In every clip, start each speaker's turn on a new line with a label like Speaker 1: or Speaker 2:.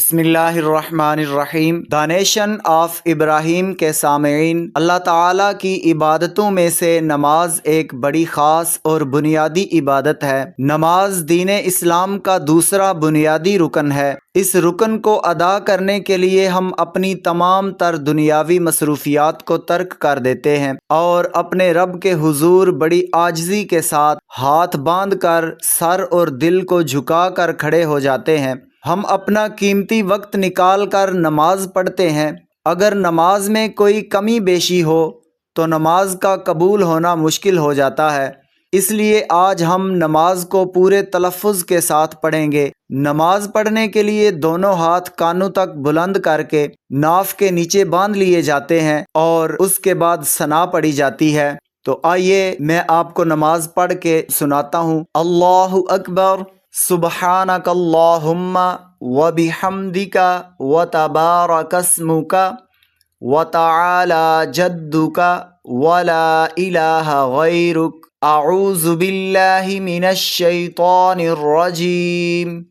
Speaker 1: बिस्मिल्लाहिर्रहमानिर्रहीम। The nation of Ibrahim के सामईन, अल्लाह ताला की इबादतों में से नमाज एक बड़ी ख़ास और बुनियादी इबादत है। नमाज दीन इस्लाम का दूसरा बुनियादी रुकन है। इस रुकन को अदा करने के लिए हम अपनी तमाम तर दुनियावी मसरूफियात को तर्क कर देते हैं और अपने रब के हुजूर बड़ी आजिज़ी के साथ हाथ बांध कर सर और दिल को झुका कर खड़े हो जाते हैं। हम अपना कीमती वक्त निकाल कर नमाज पढ़ते हैं। अगर नमाज में कोई कमी बेशी हो तो नमाज का कबूल होना मुश्किल हो जाता है। इसलिए आज हम नमाज को पूरे तलफ़्फ़ुज़ के साथ पढ़ेंगे। नमाज पढ़ने के लिए दोनों हाथ कानों तक बुलंद करके नाफ के नीचे बांध लिए जाते हैं और उसके बाद सना पढ़ी जाती है। तो आइए मैं आपको नमाज पढ़ के सुनाता हूँ। अल्लाहु अकबर, सुब्हानकल्लाहुम्मा व बिहम्दिका व तबारकस्मुका व तआला जद्दुका व ला इलाहा गैरुक। अऊज़ु बिल्लाहि मिनश शैतानिर रजीम।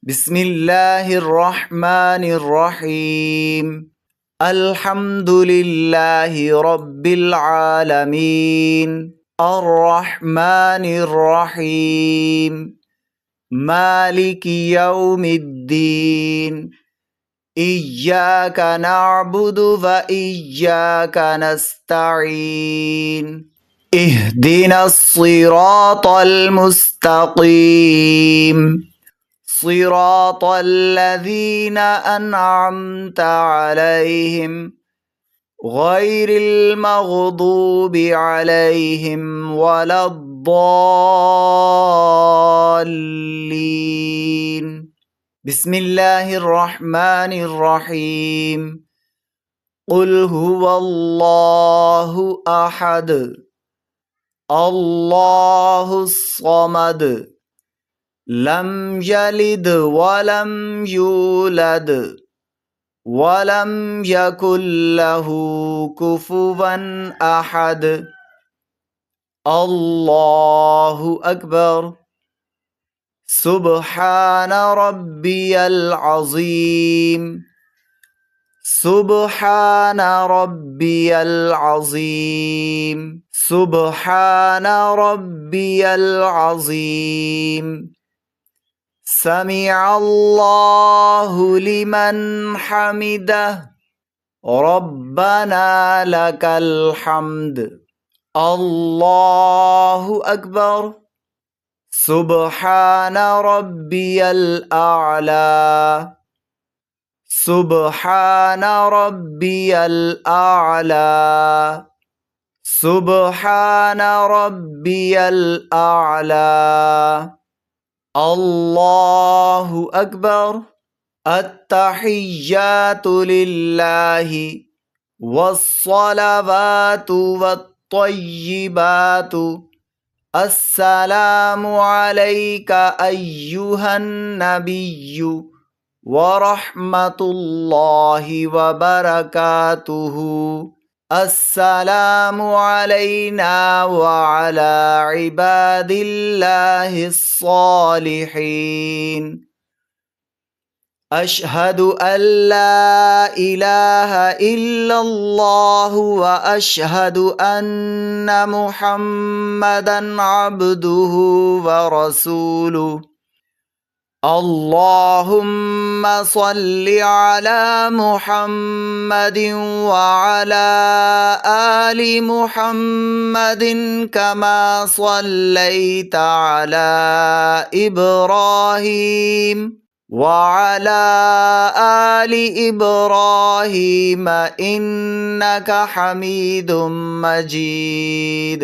Speaker 1: बिस्मिल्लाहिर रहमानिर रहीम। अल्हम्दुलिल्लाहि रब्बिल आलमीन, अर्रहमानिर रहीम, मालिकि यौमिद्दीन, इय्याका नअबुदु व इय्याका नस्तईन, इहदिनस सिरातल मुस्तकीम, सिरातल लज़ीना अनअमता अलैहिम गैरिल मग़दूबि अलैहिम वलद्दाल्लीन। बिस्मिल्लाहिर्रहमानिर्रहीम। क़ुल हुवल्लाहु अहद, अल्लाहुस समद, लम यलिद वलम यूलद वलम यकुल लहू कुफुवन अहद। अल्लाहु अकबर। सुब्हान रब्बियल अज़ीम, सुब्हान रब्बियल अज़ीम, सुब्हान रब्बियल अज़ीम। समिअल्लाहु लिमन हमिदह, रब्बना लकल हम्द। अल्लाहु अकबर। सुब्हान रब्बियल आला, सुब्हान रब्बियल आला, सुब्हान रब्बियल आला। अल्लाहु अकबर। अत्तहिय्यातु लिल्लाहि वस्सलावातु वत्तय्यिबातु, अस्सलामु अलैका अय्युहन नबिय्यु व रहमतुल्लाहि व बरकातुहु। अस्सलामु अलैना व अला इबादिल्लाहिस सालिहीन। अशहदु अल्ला इलाहा इल्लल्लाहु व अशहदु अन्ना मुहम्मदन अब्दुहु व रसूलुहु। अल्लाहुम्मा सल्लि अला मुहम्मदिन व अला आलि मुहम्मदिन कमा सल्लैता अला इब्राहीम व अला आलि इब्राहीम इन्नका हमीदुम मजीद।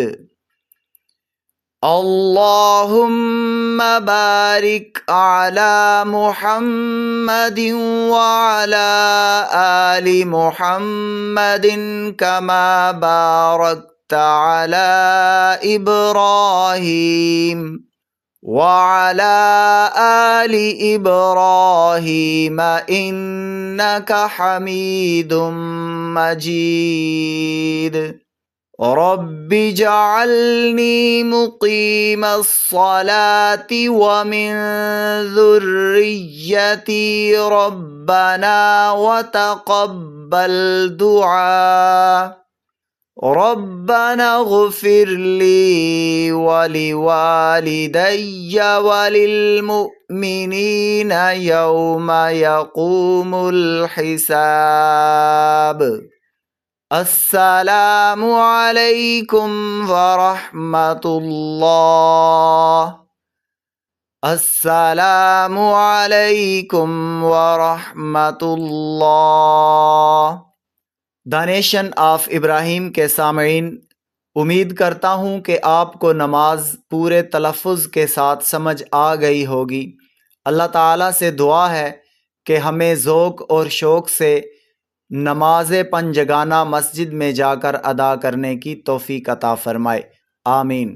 Speaker 1: अल्लाहुम्मा बारिक अला मुहम्मदिन व अला आलि मुहम्मदिन कमा बारकता अला इब्राहीम व अला आलि इब्राहीम इन्नका हमीदुम मजीद। रब्बि जअलनी मुक़ीमस्सलाति व मिन ज़ुर्रिय्यति रब्बना व तक़ब्बल दुआ रब्बना ग़फ़िरली वलिवालिदैय वलिलमुअ्मिनीना यौम यक़ूमुल हिसाब। अस्सलामु अलैकुम वरहमतुल्लाह। अस्सलामु अलैकुम वरहमतुल्लाह। द नेशन ऑफ इब्राहीम के सामईन, उम्मीद करता हूँ कि आपको नमाज पूरे तलफ़्फ़ुज़ के साथ समझ आ गई होगी। अल्लाह ताला से दुआ है कि हमें ज़ौक़ और शौक़ से नमाज़ पंजगाना मस्जिद में जाकर अदा करने की तौफ़ीक़ अता फ़रमाए। आमीन।